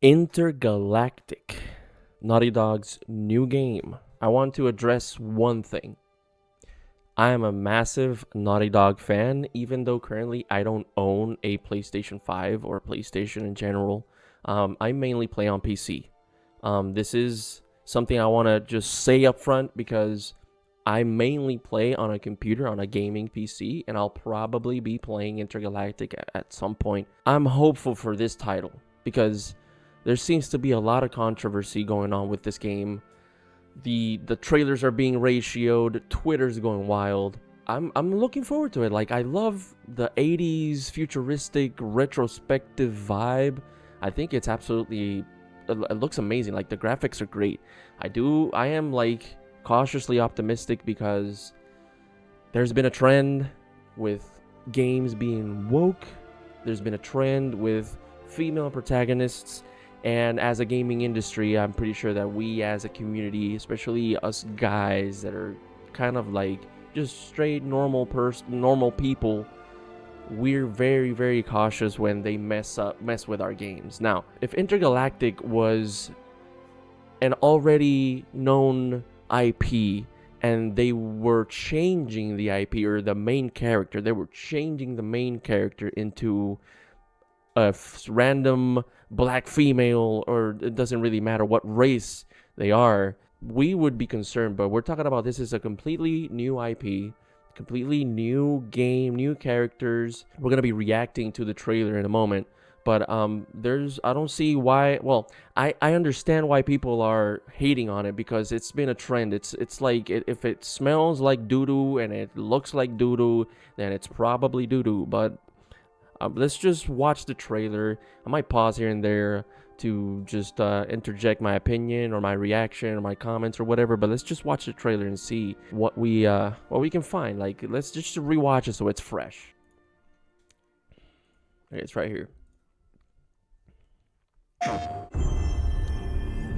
Intergalactic, Naughty Dog's new game. I want to address one thing. I am a massive Naughty Dog fan, even though currently I don't own a PlayStation 5 or PlayStation in general. I mainly play on PC. This is something I want to just say up front because I mainly play on a computer, on a gaming PC, and I'll probably be playing Intergalactic at some point. I'm hopeful for this title because there seems to be a lot of controversy going on with this game. The trailers are being ratioed, Twitter's going wild. I'm looking forward to it. Like, I love the 80s futuristic retrospective vibe. I think it's absolutely, it looks amazing. Like, the graphics are great. I am like cautiously optimistic because there's been a trend with games being woke. There's been a trend with female protagonists. And as a gaming industry, I'm pretty sure that we as a community, especially us guys that are kind of like just straight normal people, we're very, very cautious when they mess with our games. Now, if Intergalactic was an already known IP and they were changing the IP or the main character, they were changing the main character into a random black female, or it doesn't really matter what race they are, we would be concerned. But we're talking about this is a completely new IP, completely new game, new characters. We're gonna be reacting to the trailer in a moment, but I don't see why. Well, I understand why people are hating on it because it's been a trend. It's like if it smells like doo-doo and it looks like doo-doo, then it's probably doo-doo. But let's just watch the trailer. I might pause here and there to just interject my opinion or my reaction or my comments or whatever, but let's just watch the trailer and see what we can find. Like, let's just rewatch it so it's fresh. Okay, it's right here.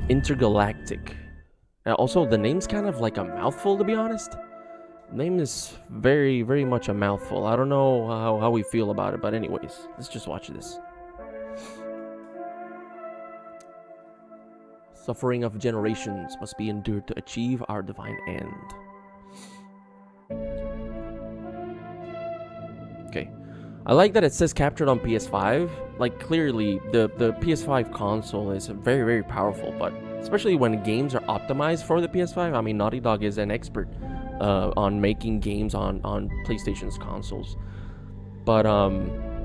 Intergalactic. Also, the name's kind of like a mouthful, to be honest. Name is very, very much a mouthful. I don't know how we feel about it, but anyways, let's just watch this. Suffering of generations must be endured to achieve our divine end. Okay. I like that it says captured on PS5. Like, clearly, the PS5 console is very, very powerful, but especially when games are optimized for the PS5. I mean, Naughty Dog is an expert on making games on PlayStation's consoles. But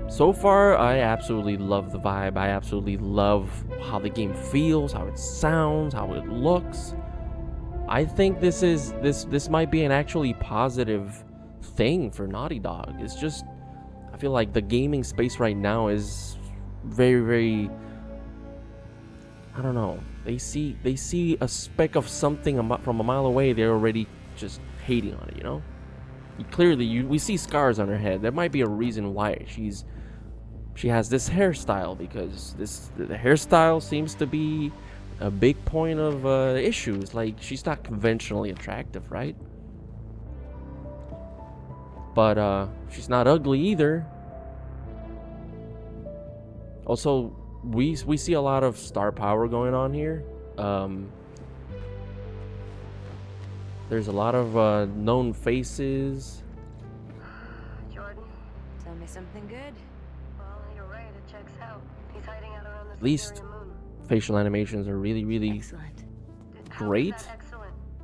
so far, I absolutely love the vibe. I absolutely love how the game feels, how it sounds, how it looks. I think this might be an actually positive thing for Naughty Dog. It's just, I feel like the gaming space right now is very, very, I don't know. They see a speck of something from a mile away. They're already just hating on it, you know? We see scars on her head. There might be a reason why she has this hairstyle, because the hairstyle seems to be a big point of issues. Like, she's not conventionally attractive, right? But she's not ugly either. Also, we see a lot of star power going on here. There's a lot of known faces. Jordan, tell me something good. Well, you're right, it checks out. He's hiding out around the At least facial animations are really, really great.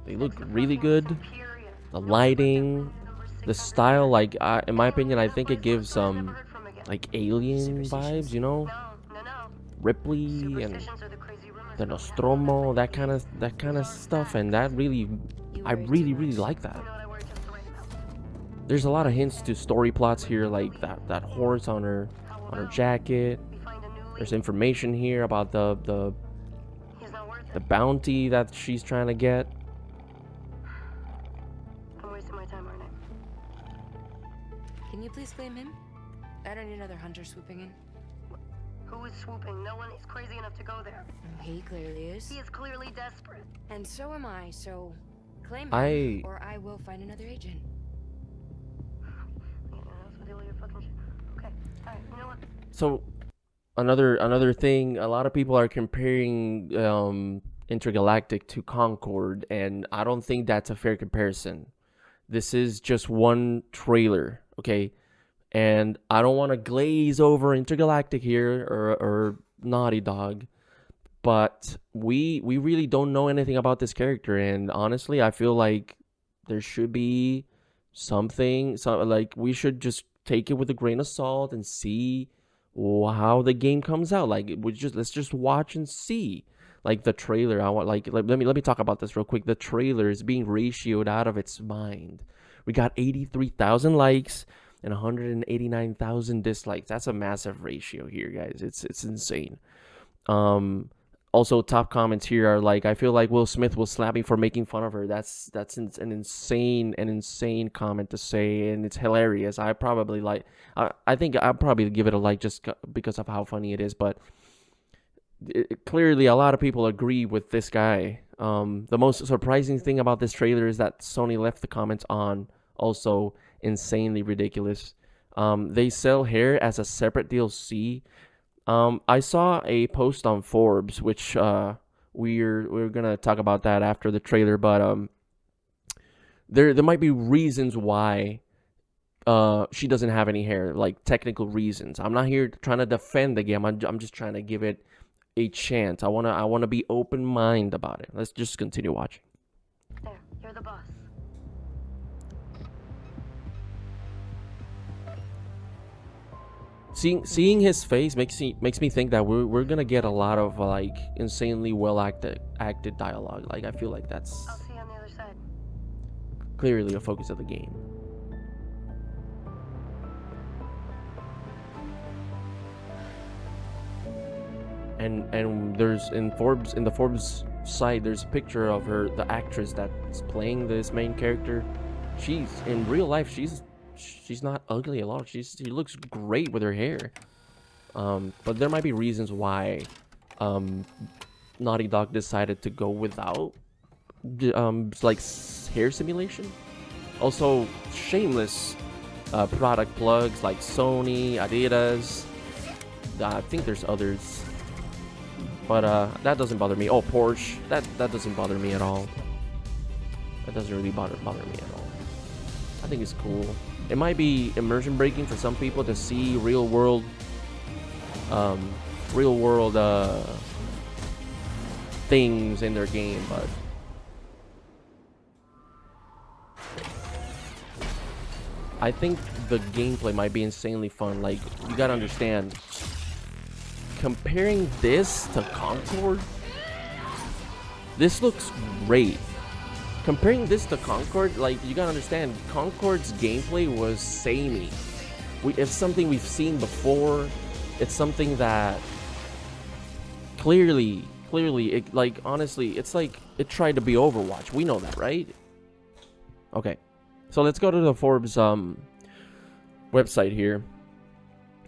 They look really good. The lighting, the style, like in my opinion, I think it gives like alien vibes, you know? Ripley and the Nostromo, that kind of stuff, and that really, I really like that. There's a lot of hints to story plots here, like that horse on her jacket. There's information here about the bounty that she's trying to get. I'm wasting my time, aren't I? Can you please blame him? I don't need another hunter swooping in. Who is swooping? No one is crazy enough to go there. He clearly is. He is clearly desperate. And so am I, so claim him, or I will find another agent. Okay, alright, you know what? So, another thing, a lot of people are comparing Intergalactic to Concord, and I don't think that's a fair comparison. This is just one trailer, okay? And I don't want to glaze over Intergalactic here or Naughty Dog, but we really don't know anything about this character, and honestly, I feel like there should be something, so like we should just take it with a grain of salt and see how the game comes out. Like let's just watch and see. Like the trailer, I want let me talk about this real quick. The trailer is being ratioed out of its mind. We got 83,000 likes and 189,000 dislikes. That's a massive ratio here, guys. It's insane. Um, Also, top comments here are like, I feel like Will Smith will slap me for making fun of her. That's an insane comment to say, and it's hilarious. I probably I think I'll probably give it a like just because of how funny it is. But clearly, a lot of people agree with this guy. The most surprising thing about this trailer is that Sony left the comments on. Also, insanely ridiculous. They sell hair as a separate DLC. I saw a post on Forbes, which we're gonna talk about that after the trailer, but there might be reasons why she doesn't have any hair, like technical reasons. I'm not here trying to defend the game. I'm just trying to give it a chance. I wanna be open minded about it. Let's just continue watching. There, you're the boss. Seeing his face makes me think that we're gonna get a lot of like insanely well acted dialogue. Like I feel like that's I'll see you on the other side. clearly a focus of the game. And there's in the Forbes site, there's a picture of her, the actress that's playing this main character. She's in real life, she's not ugly at all. She looks great with her hair. But there might be reasons why Naughty Dog decided to go without like hair simulation. Also, shameless product plugs like Sony, Adidas. I think there's others, but that doesn't bother me. Oh, Porsche. That doesn't bother me at all. That doesn't really bother me at all. I think it's cool. It might be immersion breaking for some people to see real world things in their game, but I think the gameplay might be insanely fun. Like, you gotta understand, comparing this to Concord, this looks great. Comparing this to Concord, like, you gotta understand, Concord's gameplay was samey. It's something we've seen before. It's something that clearly, it, like, honestly, it's like it tried to be Overwatch. We know that, right? Okay, so let's go to the Forbes website here.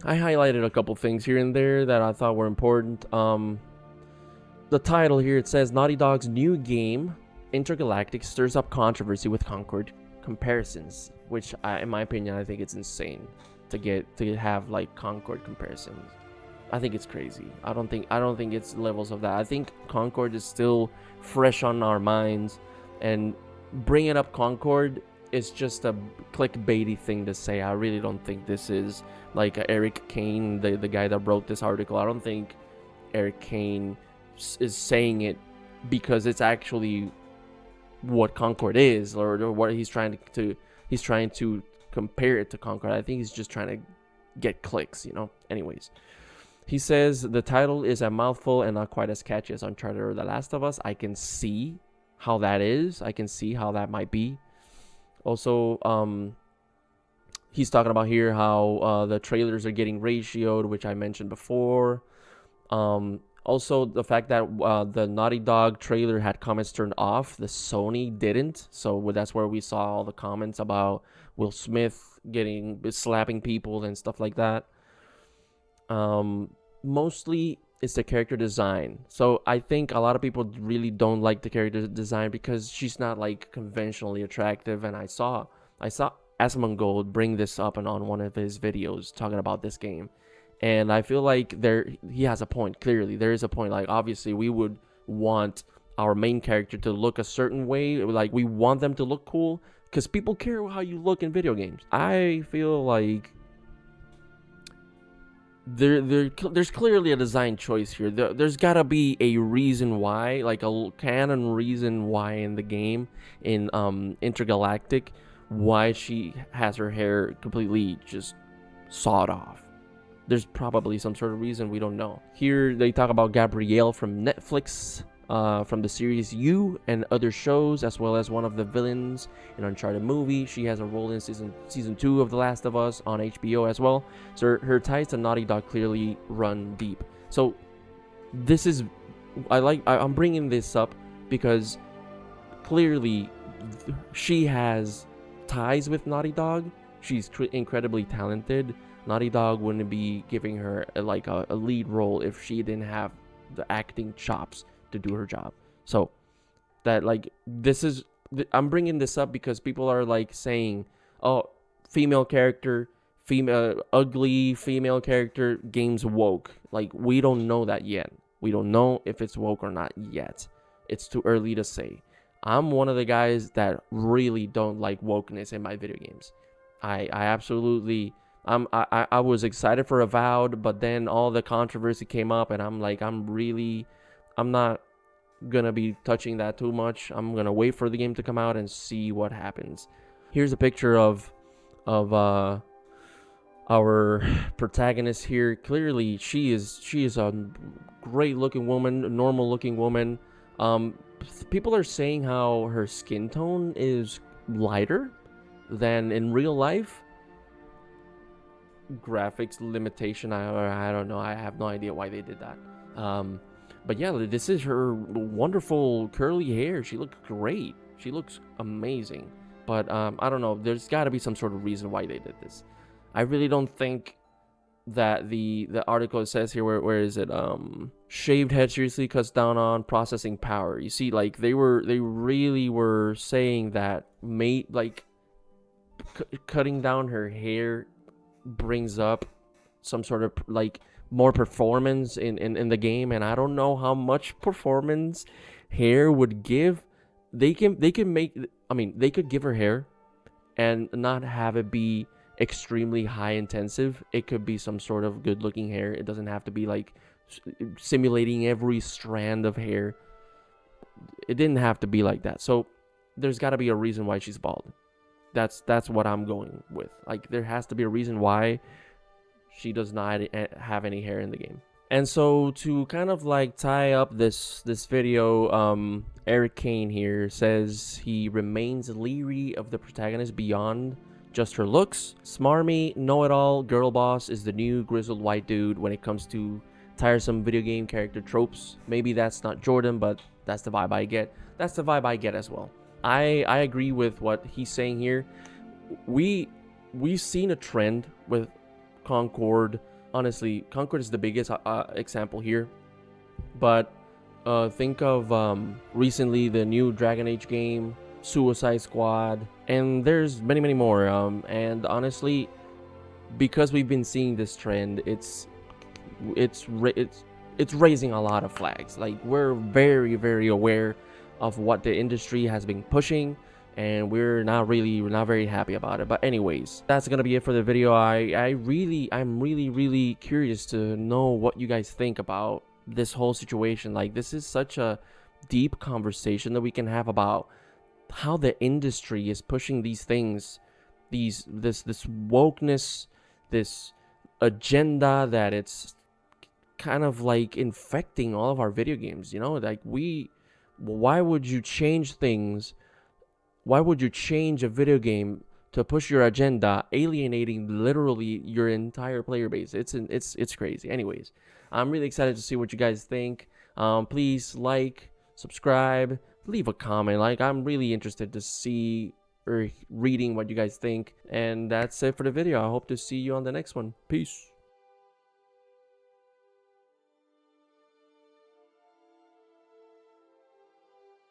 I highlighted a couple things here and there that I thought were important. The title here, it says Naughty Dog's new game Intergalactic stirs up controversy with Concord comparisons, which in my opinion, I think it's insane to have like Concord comparisons. I think it's crazy. I don't think it's levels of that. I think Concord is still fresh on our minds, and bringing up Concord is just a clickbaity thing to say. I really don't think this is like Eric Kane, the guy that wrote this article. I don't think Eric Kane is saying it because it's actually what Concord is, or what he's trying to compare it to Concord. I think he's just trying to get clicks, you know. Anyways, he says the title is a mouthful and not quite as catchy as Uncharted or The Last of Us. I can see how that is. I can see how that might be. Also, he's talking about here how the trailers are getting ratioed, which I mentioned before. Also, the fact that the Naughty Dog trailer had comments turned off, the Sony didn't. So that's where we saw all the comments about Will Smith slapping people and stuff like that. Mostly it's the character design. So I think a lot of people really don't like the character design because she's not like conventionally attractive. And I saw Asmongold bring this up on one of his videos talking about this game. And I feel like he has a point. Clearly, there is a point. Like, obviously, we would want our main character to look a certain way. Like, we want them to look cool because people care how you look in video games. I feel like there's clearly a design choice here. There's gotta be a reason why, like a canon reason why in the game, in Intergalactic, why she has her hair completely just sawed off. There's probably some sort of reason, we don't know. Here they talk about Gabrielle from Netflix, from the series You and other shows, as well as one of the villains in Uncharted movie. She has a role in season 2 of The Last of Us on HBO as well. So her ties to Naughty Dog clearly run deep. So this is, I'm bringing this up because clearly she has ties with Naughty Dog. She's incredibly talented. Naughty Dog wouldn't be giving her a lead role if she didn't have the acting chops to do her job. So that, like, this is, I'm bringing this up because people are like saying, oh, female character, ugly female character, game's woke. Like, we don't know that yet. We don't know if it's woke or not yet. It's too early to say. I'm one of the guys that really don't like wokeness in my video games. I absolutely, I was excited for Avowed, but then all the controversy came up, and I'm like, I'm not gonna be touching that too much. I'm gonna wait for the game to come out and see what happens. Here's a picture of our protagonist here. Clearly, she is a great looking woman, a normal looking woman. People are saying how her skin tone is lighter than in real life. Graphics limitation, I don't know. I have no idea why they did that. But yeah, this is her wonderful curly hair. She looks great. She looks amazing. But I don't know. There's got to be some sort of reason why they did this. I really don't think that the article says here, where is it? Shaved head seriously cuts down on processing power. You see, like, they really were saying that cutting down her hair brings up some sort of like more performance in the game, and I don't know how much performance hair would give. They can make, I mean, they could give her hair and not have it be extremely high intensive. It could be some sort of good looking hair. It doesn't have to be like simulating every strand of hair. It didn't have to be like that. So there's got to be a reason why she's bald. That's what I'm going with. Like, there has to be a reason why she does not have any hair in the game. And so to kind of like tie up this video, Eric Kane here says he remains leery of the protagonist beyond just her looks. Smarmy, know-it-all girl boss is the new grizzled white dude when it comes to tiresome video game character tropes. Maybe that's not Jordan, but that's the vibe I get. That's the vibe I get as well. I agree with what he's saying here. We've seen a trend with Concord. Honestly, Concord is the biggest example here. But think of recently the new Dragon Age game, Suicide Squad, and there's many more. And honestly, because we've been seeing this trend, it's raising a lot of flags. Like, we're very aware of what the industry has been pushing, and we're not very happy about it. But anyways, that's gonna be it for the video. I'm really curious to know what you guys think about this whole situation. Like, this is such a deep conversation that we can have about how the industry is pushing these things, this wokeness, this agenda that it's kind of like infecting all of our video games. You know, like, why would you change things? Why would you change a video game to push your agenda, alienating literally your entire player base? It's crazy. Anyways, I'm really excited to see what you guys think. Please like, subscribe, leave a comment. Like, I'm really interested to see or reading what you guys think. And that's it for the video. I hope to see you on the next one. Peace.